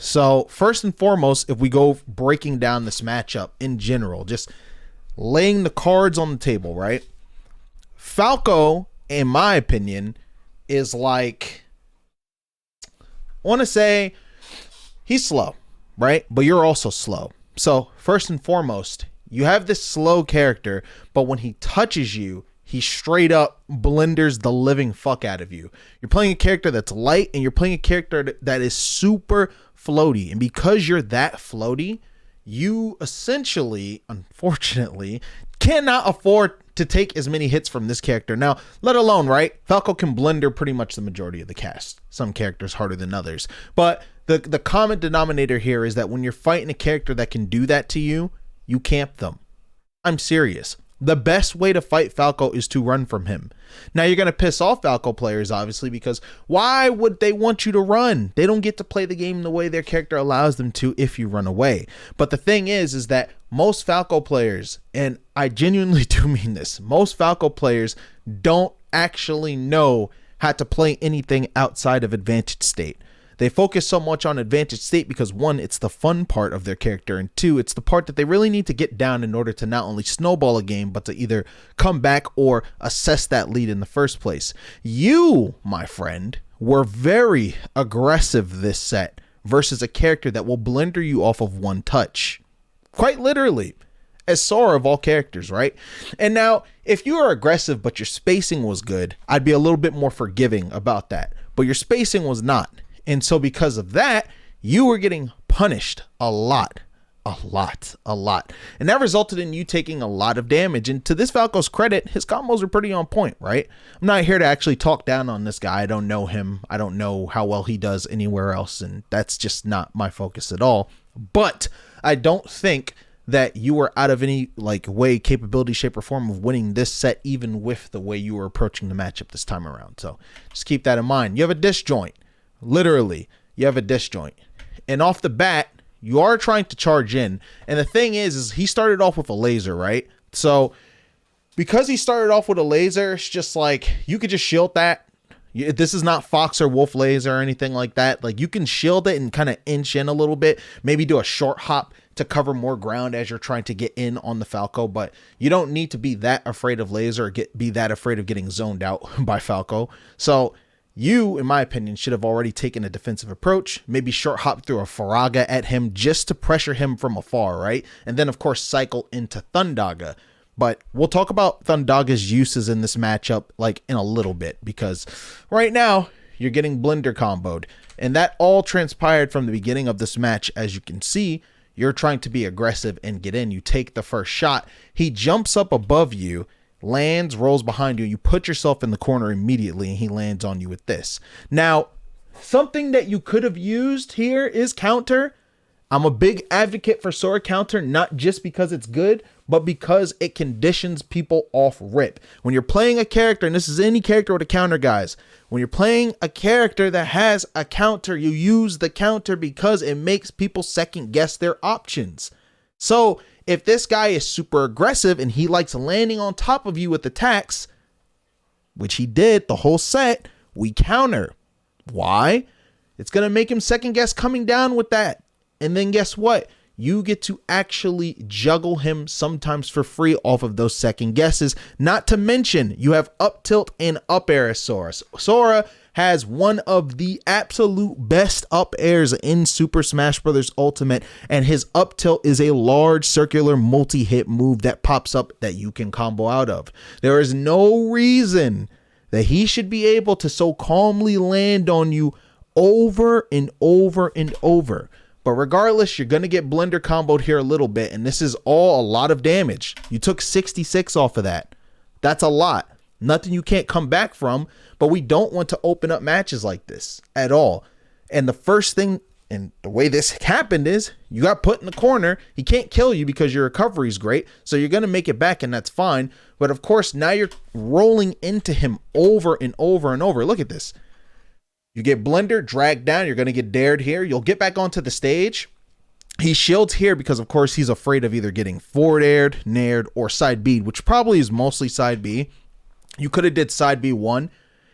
So first and foremost, if we go breaking down this matchup in general, just laying the cards on the table, right? Falco, in my opinion, is like, I want to say he's slow, right? But you're also slow. So first and foremost, you have this slow character, but when he touches you, he straight up blenders the living fuck out of you. You're playing a character that's light, and you're playing a character that is super floaty. And because you're that floaty, you essentially, unfortunately, cannot afford to take as many hits from this character. Now, let alone, right? Falco can blender pretty much the majority of the cast. Some characters harder than others. But the common denominator here is that when you're fighting a character that can do that to you, you camp them. I'm serious. The best way to fight Falco is to run from him. Now, you're going to piss off Falco players, obviously, because why would they want you to run? They don't get to play the game the way their character allows them to if you run away. But the thing is that most Falco players, and I genuinely do mean this, most Falco players don't actually know how to play anything outside of advantage state. They focus so much on advantage state because, one, it's the fun part of their character, and two, it's the part that they really need to get down in order to not only snowball a game, but to either come back or assess that lead in the first place. You, my friend, were very aggressive this set versus a character that will blender you off of one touch. Quite literally. As Sora of all characters, right? And now, if you are aggressive but your spacing was good, I'd be a little bit more forgiving about that. But your spacing was not. And so because of that, you were getting punished a lot. And that resulted in you taking a lot of damage. And to this Falco's credit, his combos are pretty on point, right? I'm not here to actually talk down on this guy. I don't know him. I don't know how well he does anywhere else. And that's just not my focus at all. But I don't think that you were out of any way, capability, shape, or form of winning this set, even with the way you were approaching the matchup this time around. So just keep that in mind. You have a disjoint. Literally, you have a disjoint. And off the bat, you are trying to charge in. And the thing is he started off with a laser, right? So because he started off with a laser, it's just like, you could just shield that. This is not Fox or Wolf laser or anything like that. Like, you can shield it and kind of inch in a little bit, maybe do a short hop to cover more ground as you're trying to get in on the Falco, but you don't need to be that afraid of laser or be that afraid of getting zoned out by Falco. So you, in my opinion, should have already taken a defensive approach, maybe short hop through a Faraga at him just to pressure him from afar, right? And then, of course, cycle into Thundaga. But we'll talk about Thundaga's uses in this matchup in a little bit, because right now you're getting blender comboed. And that all transpired from the beginning of this match. As you can see, you're trying to be aggressive and get in. You take the first shot. He jumps up above you, lands, rolls behind you. You put yourself in the corner immediately, and he lands on you with this. Now, something that you could have used here is counter. I'm a big advocate for Sora counter, not just because it's good, but because it conditions people off rip. When you're playing a character, and this is any character with a counter, guys, when you're playing a character that has a counter, you use the counter because it makes people second guess their options. So if this guy is super aggressive and he likes landing on top of you with attacks, which he did the whole set, we counter. Why? It's going to make him second guess coming down with that. And then guess what? You get to actually juggle him sometimes for free off of those second guesses. Not to mention, you have up tilt and up air as Sora. Sora has one of the absolute best up airs in Super Smash Bros. Ultimate, and his up tilt is a large circular multi-hit move that pops up that you can combo out of. There is no reason that he should be able to so calmly land on you over and over and over. But regardless, you're going to get blender comboed here a little bit, and this is all a lot of damage. You took 66 off of that. That's a lot. Nothing you can't come back from, but we don't want to open up matches like this at all. And the first thing, and the way this happened is, you got put in the corner. He can't kill you because your recovery is great, so you're going to make it back, and that's fine. But of course, now you're rolling into him over and over and over. Look at this. You get blender, dragged down. You're going to get dared here. You'll get back onto the stage. He shields here because, of course, he's afraid of either getting forward aired, nared, or side B, which probably is mostly side B. You could have did side B1.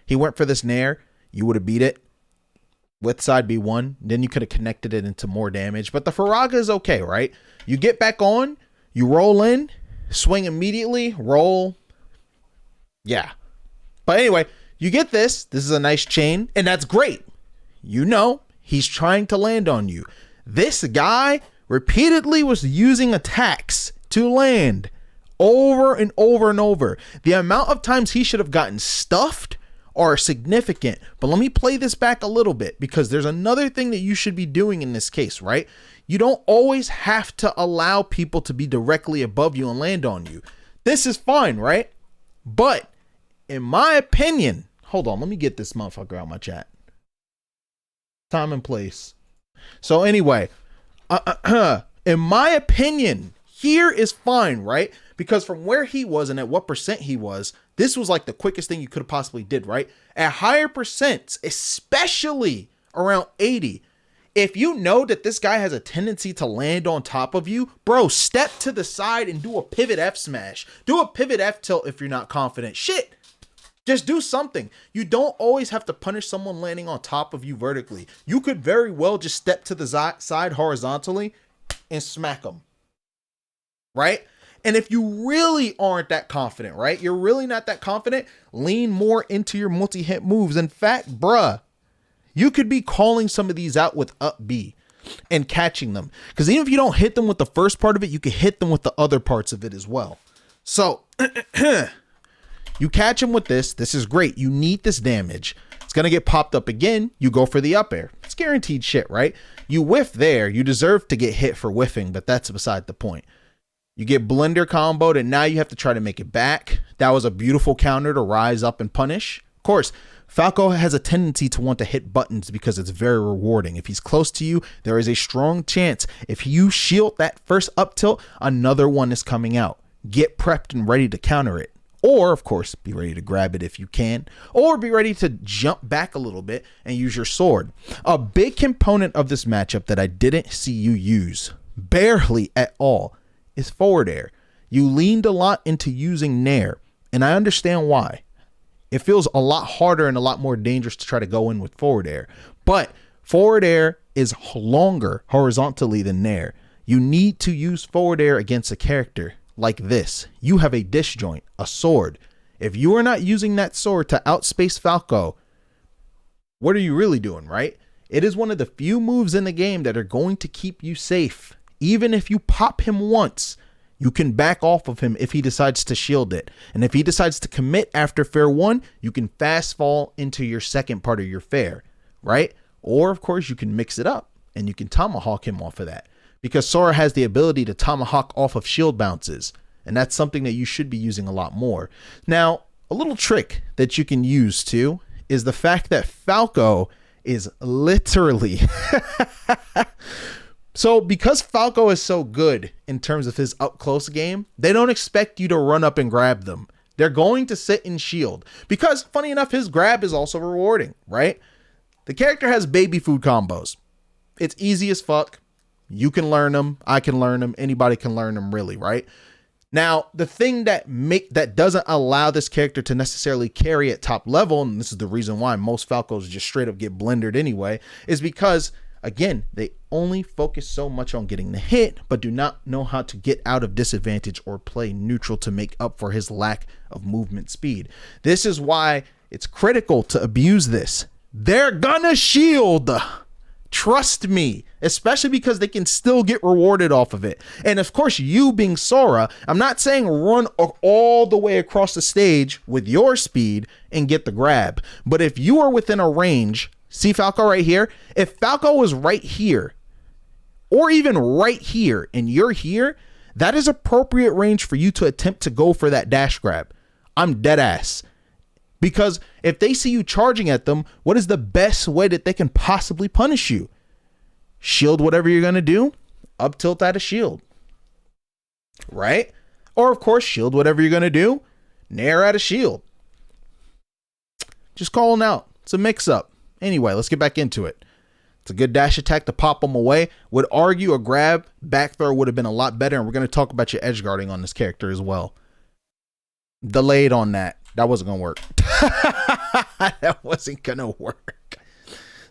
He went for this nair. You would have beat it. with side B1. Then you could have connected it into more damage. But the Faraga is okay, right? You get back on, you roll in, swing immediately, roll. Yeah. But anyway, you get this. This is a nice chain, and that's great. You know, he's trying to land on you. This guy repeatedly was using attacks to land over and over and over. The amount of times he should have gotten stuffed are significant. But let me play this back a little bit, because there's another thing that you should be doing in this case, right? You don't always have to allow people to be directly above you and land on you. This is fine, right? But in my opinion, hold on, let me get this motherfucker out of my chat. Time and place. So anyway, in my opinion, here is fine, right? Because from where he was and at what percent he was, this was like the quickest thing you could have possibly did, right? At higher percents, especially around 80, if you know that this guy has a tendency to land on top of you, bro, step to the side and do a pivot F smash. Do a pivot F tilt if you're not confident. Shit. Just do something. You don't always have to punish someone landing on top of you vertically. You could very well just step to the side horizontally and smack them. Right? And if you really aren't that confident, right? You're really not that confident, lean more into your multi-hit moves. In fact, bruh, you could be calling some of these out with up B and catching them. Because even if you don't hit them with the first part of it, you can hit them with the other parts of it as well. So, you catch him with this. This is great. You need this damage. It's going to get popped up again. You go for the up air. It's guaranteed shit, right? You whiff there. You deserve to get hit for whiffing, but that's beside the point. You get blender comboed, and now you have to try to make it back. That was a beautiful counter to rise up and punish. Of course, Falco has a tendency to want to hit buttons because it's very rewarding. If he's close to you, there is a strong chance if you shield that first up tilt, another one is coming out. Get prepped and ready to counter it. Or, of course, be ready to grab it if you can. Or be ready to jump back a little bit and use your sword. A big component of this matchup that I didn't see you use, barely at all, is forward air. You leaned a lot into using nair, and I understand why. It feels a lot harder and a lot more dangerous to try to go in with forward air. But forward air is longer horizontally than nair. You need to use forward air against a character like this. You have a disjoint, a sword. If you are not using that sword to outspace Falco, what are you really doing, right? It is one of the few moves in the game that are going to keep you safe. Even if you pop him once, you can back off of him if he decides to shield it. And if he decides to commit after fair one, you can fast fall into your second part of your fair, right? Or, of course, you can mix it up and you can tomahawk him off of that. Because Sora has the ability to tomahawk off of shield bounces. And that's something that you should be using a lot more. Now, a little trick that you can use too is the fact that Falco is literally... So because Falco is so good in terms of his up close game, they don't expect you to run up and grab them. They're going to sit and shield because, funny enough, his grab is also rewarding, right? The character has baby food combos. It's easy as fuck. You can learn them. I can learn them. Anybody can learn them, really, right? Now, the thing that doesn't allow this character to necessarily carry at top level, and this is the reason why most Falcos just straight up get blendered anyway, is because, again, they only focus so much on getting the hit, but do not know how to get out of disadvantage or play neutral to make up for his lack of movement speed. This is why it's critical to abuse this. They're gonna shield. Trust me, especially because they can still get rewarded off of it. And of course, you being Sora, I'm not saying run all the way across the stage with your speed and get the grab. But if you are within a range, see Falco right here? If Falco was right here, or even right here, and you're here, that is appropriate range for you to attempt to go for that dash grab. I'm dead ass. Because if they see you charging at them, what is the best way that they can possibly punish you? Shield whatever you're going to do, up tilt at a shield. Right? Or of course, shield whatever you're going to do, nair at a shield. Just calling out. It's a mix up. Anyway, let's get back into it. It's a good dash attack to pop them away. Would argue a grab back throw would have been a lot better. And we're going to talk about your edge guarding on this character as well. Delayed on that. That wasn't going to work. That wasn't going to work.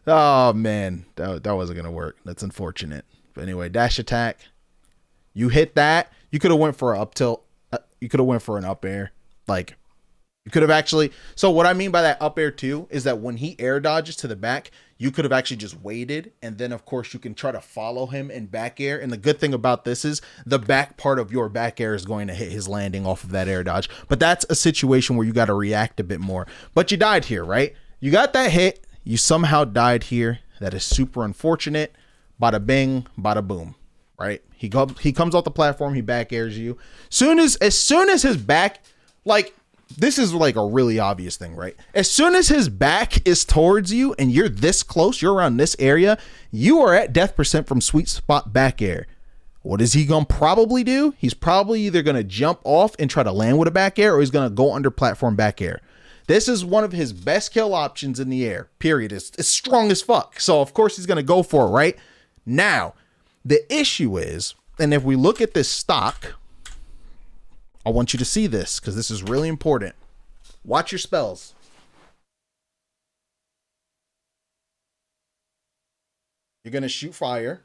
Oh man, that wasn't gonna work. That's unfortunate. But anyway, dash attack. You hit that. You could have went for an up tilt. You could have went for an up air. Like you could have actually. So what I mean by that up air too is that when he air dodges to the back, you could have actually just waited, and then of course you can try to follow him in back air. And the good thing about this is the back part of your back air is going to hit his landing off of that air dodge. But that's a situation where you got to react a bit more. But you died here, right? You got that hit. You somehow died here. That is super unfortunate. Bada bing, bada boom. Right? He comes off the platform. He back airs you. As soon as his back, like, this is like a really obvious thing, right? As soon as his back is towards you and you're this close, you're around this area, you are at death percent from sweet spot back air. What is he going to probably do? He's probably either going to jump off and try to land with a back air, or he's going to go under platform back air. This is one of his best kill options in the air, period. It's strong as fuck. So, of course, he's going to go for it, right? Now, the issue is, and if we look at this stock, I want you to see this because this is really important. Watch your spells. You're going to shoot fire.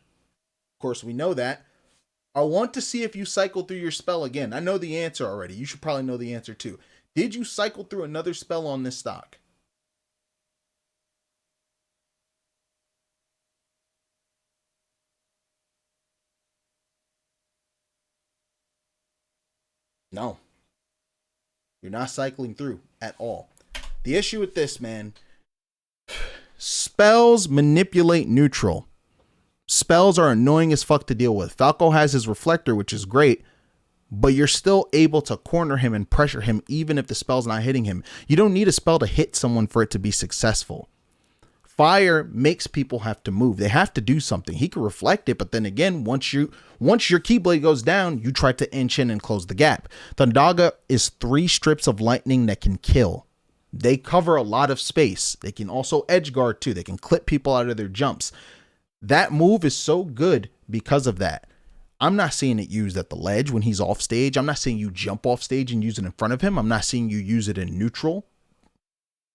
Of course, we know that. I want to see if you cycle through your spell again. I know the answer already. You should probably know the answer too. Did you cycle through another spell on this stock? No. You're not cycling through at all. The issue with this, man, spells manipulate neutral. Spells are annoying as fuck to deal with. Falco has his reflector, which is great, but you're still able to corner him and pressure him even if the spell's not hitting him. You don't need a spell to hit someone for it to be successful. Fire makes people have to move. They have to do something. He can reflect it, but then again, once your Keyblade goes down, you try to inch in and close the gap. Thundaga is 3 strips of lightning that can kill. They cover a lot of space. They can also edge guard too. They can clip people out of their jumps. That move is so good because of that. I'm not seeing it used at the ledge when he's off stage. I'm not seeing you jump off stage and use it in front of him. I'm not seeing you use it in neutral.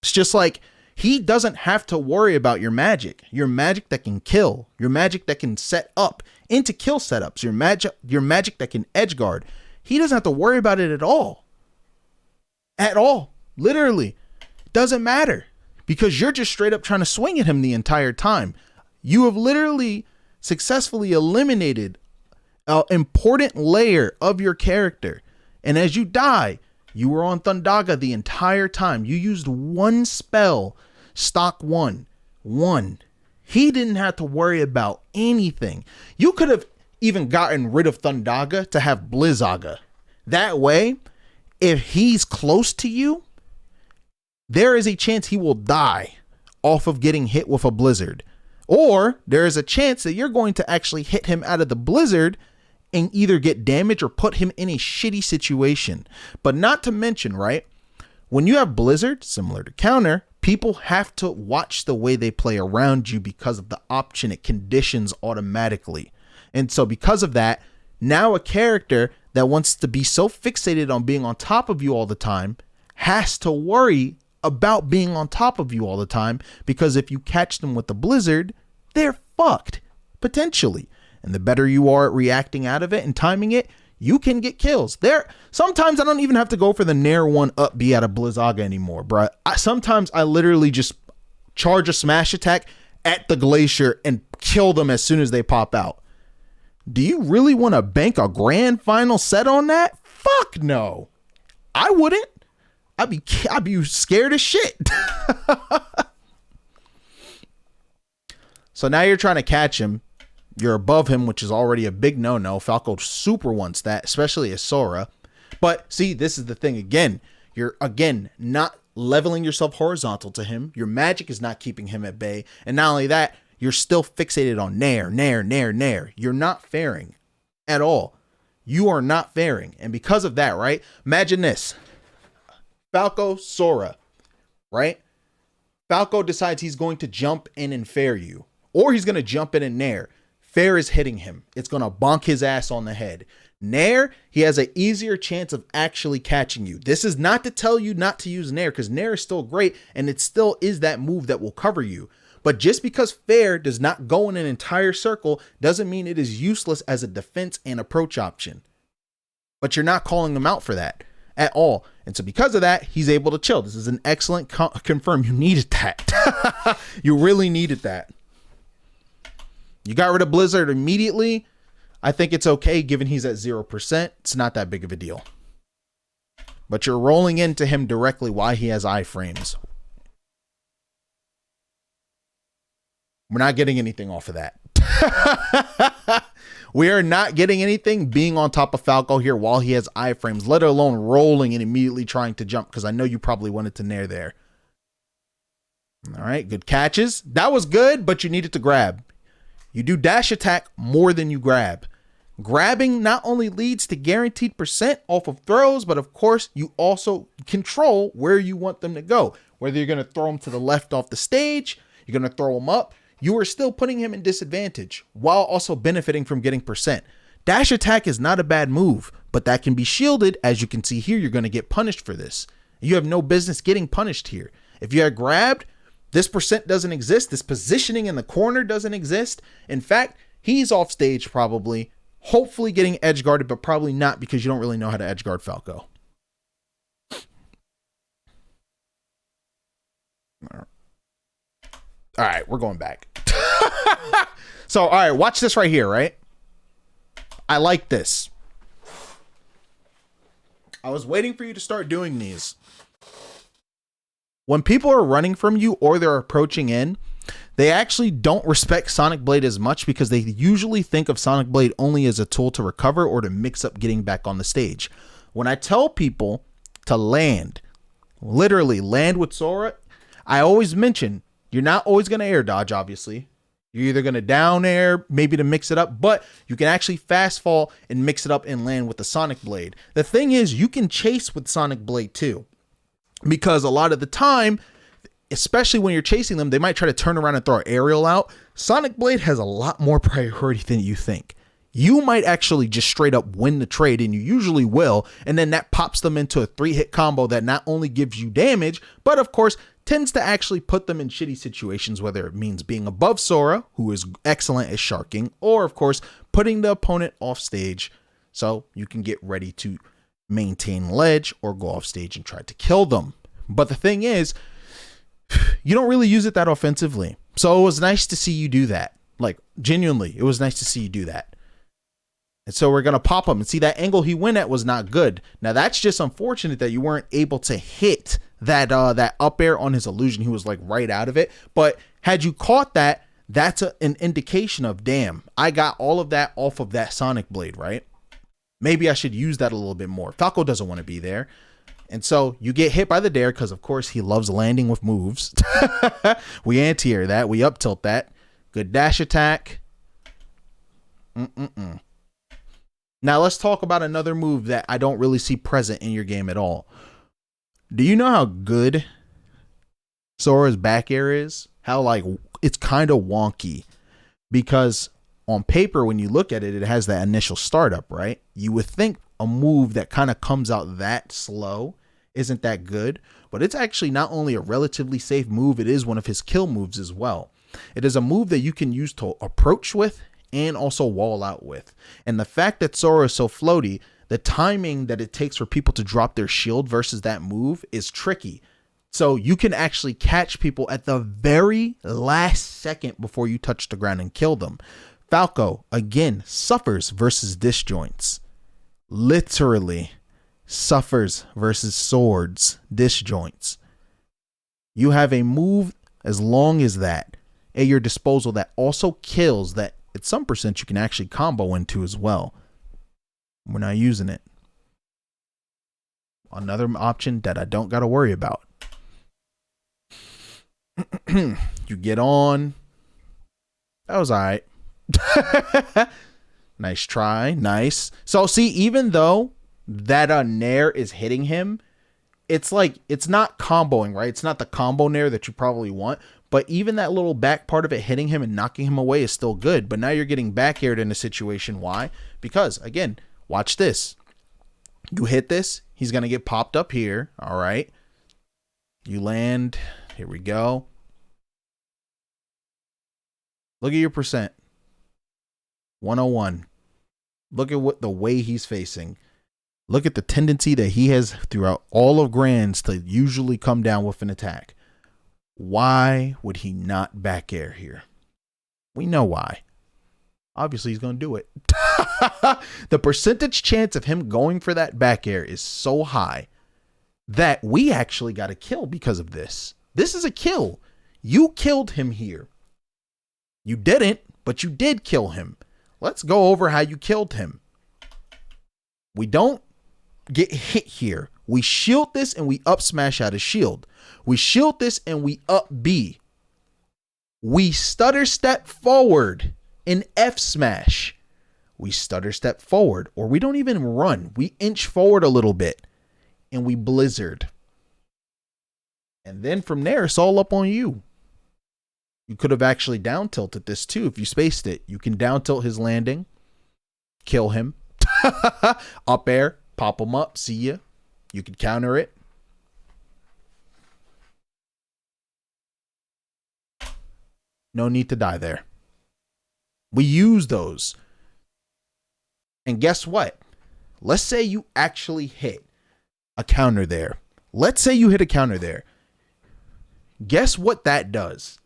It's just like, he doesn't have to worry about your magic that can kill, your magic that can set up into kill setups, your magic that can edge guard. He doesn't have to worry about it at all. At all. Literally. Doesn't matter because you're just straight up trying to swing at him the entire time. You have literally successfully eliminated an important layer of your character. And as you die, you were on Thundaga the entire time. You used one spell, stock one. He didn't have to worry about anything. You could have even gotten rid of Thundaga to have Blizzaga. That way, if he's close to you, there is a chance he will die off of getting hit with a blizzard. Or there is a chance that you're going to actually hit him out of the blizzard and either get damage or put him in a shitty situation. But not to mention, right, when you have blizzard, similar to counter, people have to watch the way they play around you because of the option it conditions automatically. And so because of that, now a character that wants to be so fixated on being on top of you all the time has to worry about being on top of you all the time, because if you catch them with the blizzard, they're fucked, potentially. And the better you are at reacting out of it and timing it, you can get kills. Sometimes I don't even have to go for the Nair 1 up B out of Blizzaga anymore, bro. Sometimes I literally just charge a smash attack at the Glacier and kill them as soon as they pop out. Do you really want to bank a grand final set on that? Fuck no. I wouldn't. I'd be scared as shit. So now you're trying to catch him. You're above him, which is already a big no-no. Falco super wants that, especially as Sora. But see, this is the thing again. You're, again, not leveling yourself horizontal to him. Your magic is not keeping him at bay. And not only that, you're still fixated on Nair. You're not faring at all. You are not faring. And because of that, right? Imagine this. Falco, Sora, right? Falco decides he's going to jump in and fair you. Or he's going to jump in and Nair. Fair is hitting him. It's going to bonk his ass on the head. Nair, he has an easier chance of actually catching you. This is not to tell you not to use Nair, because Nair is still great, and it still is that move that will cover you. But just because fair does not go in an entire circle doesn't mean it is useless as a defense and approach option. But you're not calling him out for that at all. And so because of that, he's able to chill. This is an excellent confirm. You needed that. You really needed that. You got rid of Blizzard immediately. I think it's okay given he's at 0%. It's not that big of a deal. But you're rolling into him directly while he has iframes. We're not getting anything off of that. We are not getting anything being on top of Falco here while he has iframes, let alone rolling and immediately trying to jump, because I know you probably wanted to nair there. All right, good catches. That was good, but you needed to grab. You do dash attack more than you grab. Grabbing not only leads to guaranteed percent off of throws, but of course you also control where you want them to go. Whether you're going to throw them to the left off the stage, you're going to throw them up, you are still putting him in disadvantage while also benefiting from getting percent. Dash attack is not a bad move, but that can be shielded. As you can see here, you're going to get punished for this. You have no business getting punished here. If you had grabbed, this percent doesn't exist. This positioning in the corner doesn't exist. In fact, he's off stage probably, hopefully getting edge guarded, but probably not because you don't really know how to edge guard Falco. All right, we're going back. So, all right, watch this right here, right? I like this. I was waiting for you to start doing these. When people are running from you or they're approaching in, they actually don't respect Sonic Blade as much because they usually think of Sonic Blade only as a tool to recover or to mix up getting back on the stage. When I tell people to land, literally land with Sora, I always mention you're not always going to air dodge, obviously. You're either going to down air, maybe to mix it up, but you can actually fast fall and mix it up and land with the Sonic Blade. The thing is, you can chase with Sonic Blade too, because a lot of the time, especially when you're chasing them, they might try to turn around and throw an aerial out. Sonic Blade has a lot more priority than you think. You might actually just straight up win the trade, and you usually will, and then that pops them into a 3-hit combo that not only gives you damage, but of course, tends to actually put them in shitty situations, whether it means being above Sora, who is excellent at sharking, or of course, putting the opponent off stage so you can get ready to maintain ledge or go off stage and try to kill them. But the thing is, you don't really use it that offensively. So it was nice to see you do that. Like, genuinely, it was nice to see you do that. And so we're going to pop him and see that angle he went at was not good. Now that's just unfortunate that you weren't able to hit that up air on his illusion. He was like right out of it. But had you caught that, that's an indication of, damn, I got all of that off of that Sonic Blade, right? Maybe I should use that a little bit more. Falco doesn't want to be there. And so you get hit by the dare because, of course, he loves landing with moves. We anti-air that. We up tilt that. Good dash attack. Now let's talk about another move that I don't really see present in your game at all. Do you know how good Sora's back air is? How like it's kind of wonky because on paper, when you look at it, it has that initial startup, right? You would think a move that kind of comes out that slow isn't that good, but it's actually not only a relatively safe move, it is one of his kill moves as well. It is a move that you can use to approach with and also wall out with. And the fact that Sora is so floaty, the timing that it takes for people to drop their shield versus that move is tricky. So you can actually catch people at the very last second before you touch the ground and kill them. Falco, again, suffers versus disjoints. Literally suffers versus swords, disjoints. You have a move as long as that at your disposal that also kills that at some percent you can actually combo into as well. We're not using it. Another option that I don't got to worry about. You get on. That was all right. Nice try. Nice. So see, even though that nair is hitting him, it's like, it's not comboing, right? It's not the combo nair that you probably want. But even that little back part of it hitting him and knocking him away is still good. But now you're getting back aired in a situation. Why? Because, again, watch this. You hit this. He's going to get popped up here. All right. You land. Here we go. Look at your percent. 101. Look at what the way he's facing. Look at the tendency that he has throughout all of Grands to usually come down with an attack. Why would he not back air here? We know why. Obviously, he's going to do it. The percentage chance of him going for that back air is so high that we actually got a kill because of this. This is a kill. You killed him here. You didn't, but you did kill him. Let's go over how you killed him. We don't get hit here. We shield this and we up smash out of shield. We shield this and we up B. We stutter step forward in F smash. We stutter step forward, or we don't even run. We inch forward a little bit and we blizzard. And then from there, it's all up on you. You could have actually down tilted this too if you spaced it. You can down tilt his landing, kill him, up air, pop him up, see ya. You could counter it. No need to die there. We use those. And guess what? Let's say you actually hit a counter there. Let's say you hit a counter there. Guess what that does?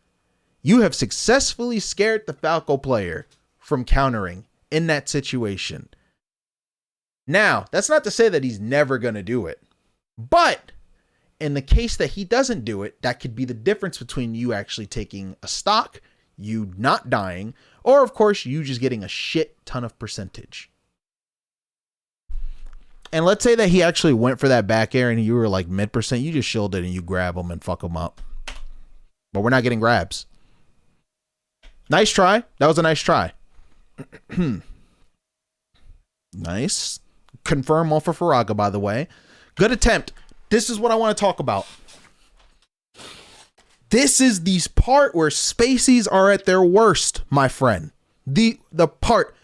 You have successfully scared the Falco player from countering in that situation. Now, that's not to say that he's never going to do it. But in the case that he doesn't do it, that could be the difference between you actually taking a stock, you not dying, or of course, you just getting a shit ton of percentage. And let's say that he actually went for that back air and you were like mid percent, you just shielded and you grab him and fuck him up. But we're not getting grabs. Nice try. That was a nice try. Nice. Confirm off of Faraga, by the way. Good attempt. This is what I want to talk about. This is the part where spacies are at their worst, my friend. The part.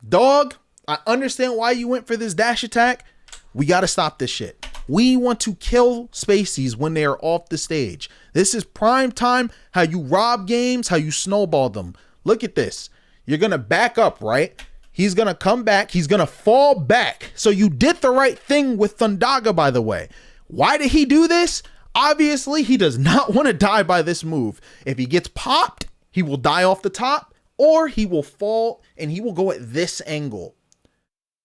Dog, I understand why you went for this dash attack. We got to stop this shit. We want to kill spacies when they are off the stage. This is prime time, how you rob games, how you snowball them. Look at this. You're going to back up, right? He's going to come back. He's going to fall back. So you did the right thing with Thundaga, by the way. Why did he do this? Obviously, he does not want to die by this move. If he gets popped, he will die off the top, or he will fall and he will go at this angle.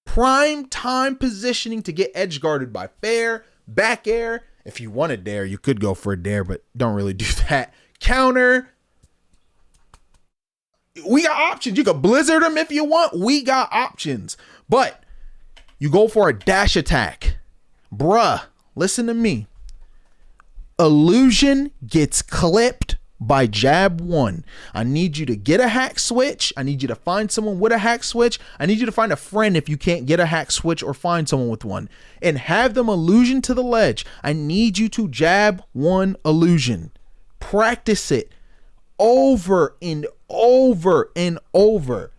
Prime time positioning to get edge guarded by fair, back air. If you want a dare, you could go for a dare, but don't really do that. Counter. We got options. You could blizzard him if you want. We got options. But you go for a dash attack. Bruh, listen to me. Illusion gets clipped by jab 1. I need you to get a hack switch. I need you to find someone with a hack switch. I need you to find a friend if you can't get a hack switch or find someone with one. And have them illusion to the ledge. I need you to jab 1 illusion. Practice it over and over and over.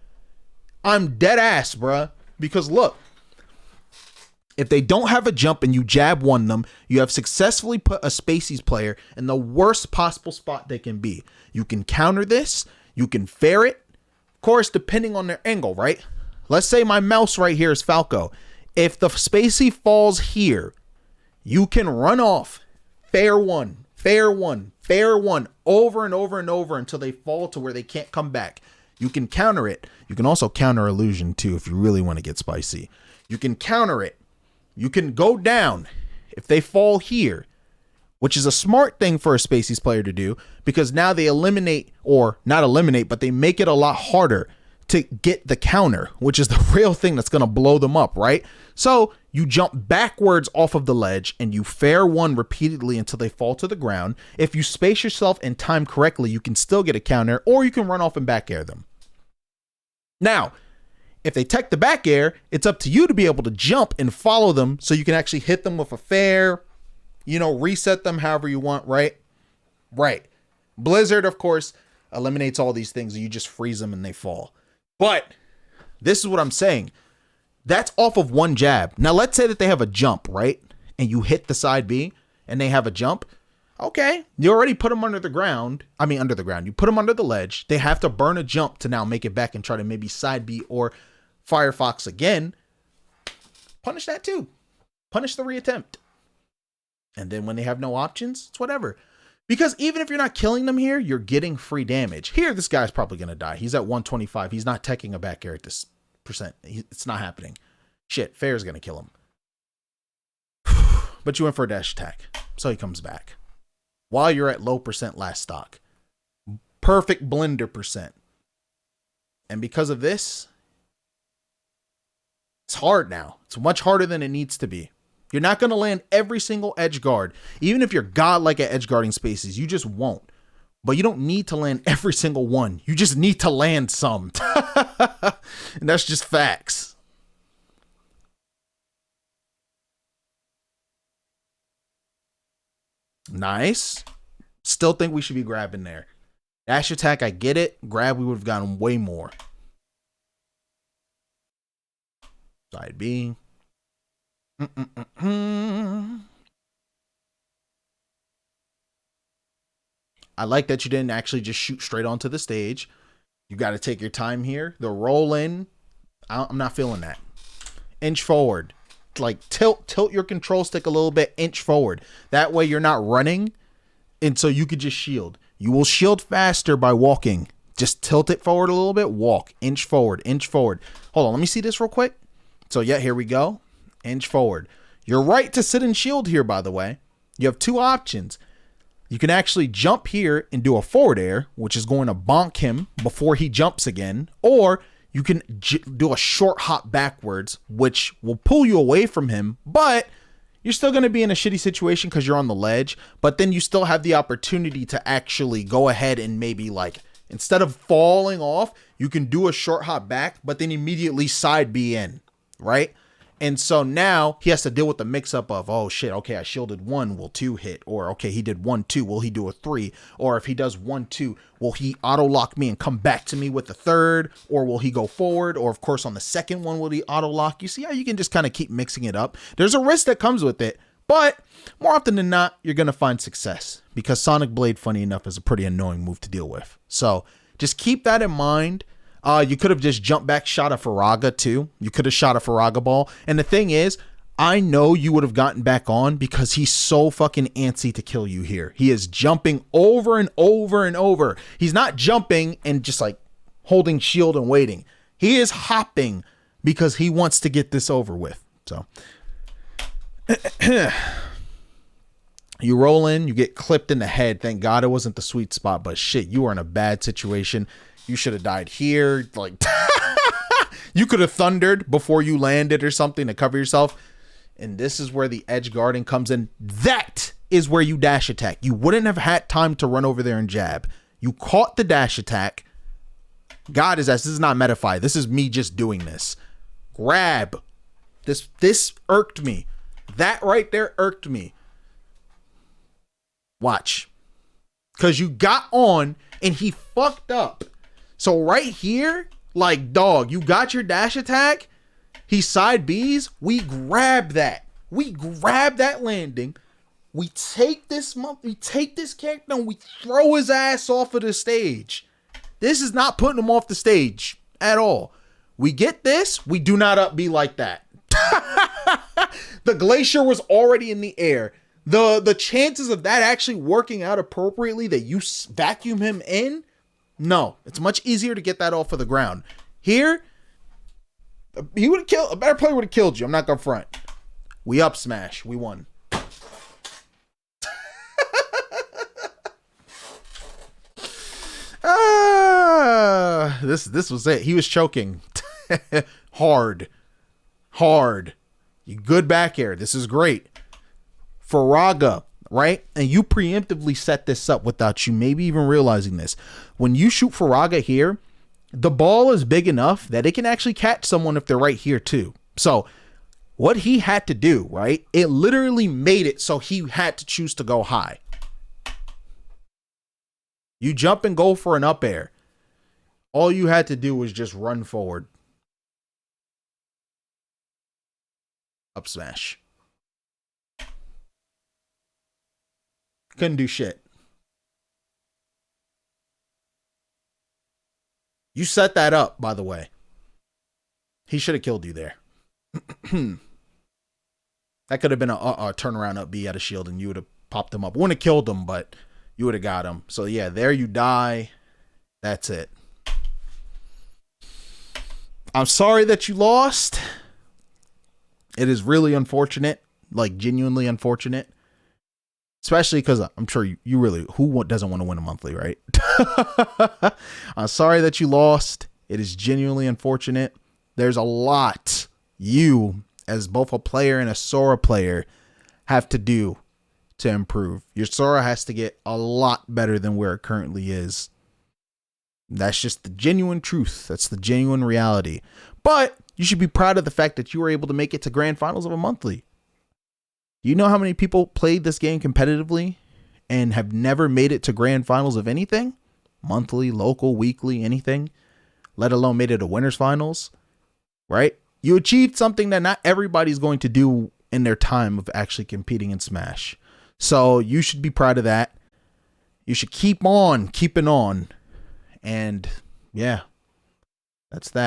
I'm dead ass, bruh. Because look. If they don't have a jump and you jab 1 them, you have successfully put a spacies player in the worst possible spot they can be. You can counter this. You can fair it. Of course, depending on their angle, right? Let's say my mouse right here is Falco. If the spacie falls here, you can run off. Fair 1, fair 1, fair 1, over and over and over until they fall to where they can't come back. You can counter it. You can also counter illusion too if you really want to get spicy. You can counter it. You can go down if they fall here, which is a smart thing for a spacies player to do because now they eliminate, or not eliminate, but they make it a lot harder to get the counter, which is the real thing that's going to blow them up, right? So you jump backwards off of the ledge and you fair 1 repeatedly until they fall to the ground. If you space yourself and time correctly, you can still get a counter, or you can run off and back air them. Now, if they tech the back air, it's up to you to be able to jump and follow them so you can actually hit them with a fair, reset them however you want, right? Right. Blizzard, of course, eliminates all these things and you just freeze them and they fall. But this is what I'm saying. That's off of 1 jab. Now, let's say that they have a jump, right? And you hit the side B and they have a jump. Okay, you already put them under the ground. I mean, under the ground. You put them under the ledge. They have to burn a jump to now make it back and try to maybe side B or Firefox again. Punish that too. Punish the reattempt. And then when they have no options, it's whatever. Because even if you're not killing them here, you're getting free damage. Here, this guy's probably going to die. He's at 125. He's not teching a back air at this percent. It's not happening. Shit, Fair's going to kill him. But you went for a dash attack. So he comes back. While you're at low percent last stock. Perfect blender percent. And because of this, it's hard now. It's much harder than it needs to be. You're not going to land every single edge guard. Even if you're godlike at edge guarding spaces, you just won't. But you don't need to land every single one. You just need to land some. And that's just facts. Nice. Still think we should be grabbing there. Dash attack, I get it. Grab, we would have gotten way more. Side B. I like that you didn't actually just shoot straight onto the stage. You got to take your time here. The roll in, I'm not feeling that. Inch forward. Like tilt your control stick a little bit, inch forward. That way you're not running, and so you could just shield. You will shield faster by walking. Just tilt it forward a little bit, walk, inch forward, inch forward. Hold on, let me see this real quick. So yeah, here we go. Inch forward. You're right to sit and shield here, by the way. You have two options. You can actually jump here and do a forward air, which is going to bonk him before he jumps again, or you can do a short hop backwards, which will pull you away from him, but you're still going to be in a shitty situation because you're on the ledge, but then you still have the opportunity to actually go ahead and maybe like, instead of falling off, you can do a short hop back, but then immediately side B in, right? And so now he has to deal with the mix up of, oh shit, okay, I shielded 1, will 2 hit? Or okay, he did 1, 2, will he do a 3? Or if he does 1, 2, will he auto lock me and come back to me with the third? Or will he go forward? Or of course on the second one, will he auto lock? You see how you can just kind of keep mixing it up. There's a risk that comes with it, but more often than not, you're going to find success because Sonic Blade, funny enough, is a pretty annoying move to deal with. So just keep that in mind. You could have just jumped back, shot a Faraga too. You could have shot a Faraga ball. And the thing is, I know you would have gotten back on because he's so fucking antsy to kill you here. He is jumping over and over and over. He's not jumping and just like holding shield and waiting. He is hopping because he wants to get this over with. So you roll in, you get clipped in the head. Thank God it wasn't the sweet spot, but shit, you are in a bad situation. You should have died here. Like, you could have thundered before you landed or something to cover yourself. And this is where the edge guarding comes in. That is where you dash attack. You wouldn't have had time to run over there and jab. You caught the dash attack. God is ass. This is not Metafy. This is me just doing this. Grab. This irked me. That right there irked me. Watch. Because you got on and he fucked up. So right here, like, dog, you got your dash attack. He side B's. We grab that. We grab that landing. We take this character and we throw his ass off of the stage. This is not putting him off the stage at all. We get this. We do not up B like that. The glacier was already in the air. The chances of that actually working out appropriately, that you vacuum him in, no, it's much easier to get that off of the ground. Here, he would have killed, a better player would have killed you. I'm not gonna front. We up smash. We won. This was it. He was choking. Hard. You good back air. This is great. Faraga, right? And you preemptively set this up without you maybe even realizing this. When you shoot Faraga here, the ball is big enough that it can actually catch someone if they're right here too. So what he had to do, right? It literally made it so he had to choose to go high. You jump and go for an up air. All you had to do was just run forward. Up smash. Couldn't do shit. You set that up, by the way. He should have killed you there. That could have been a turnaround up B out of shield, and you would have popped him up. Wouldn't have killed him, but you would have got him. So yeah, there you die. That's it. I'm sorry that you lost. It is really unfortunate, like genuinely unfortunate. Especially because I'm sure you really, who doesn't want to win a monthly, right? I'm sorry that you lost. It is genuinely unfortunate. There's a lot you, as both a player and a Sora player, have to do to improve. Your Sora has to get a lot better than where it currently is. That's just the genuine truth. That's the genuine reality. But you should be proud of the fact that you were able to make it to grand finals of a monthly. Do you know how many people played this game competitively and have never made it to grand finals of anything? Monthly, local, weekly, anything, let alone made it to winners finals, right? You achieved something that not everybody's going to do in their time of actually competing in Smash. So you should be proud of that. You should keep on keeping on. And yeah, that's that.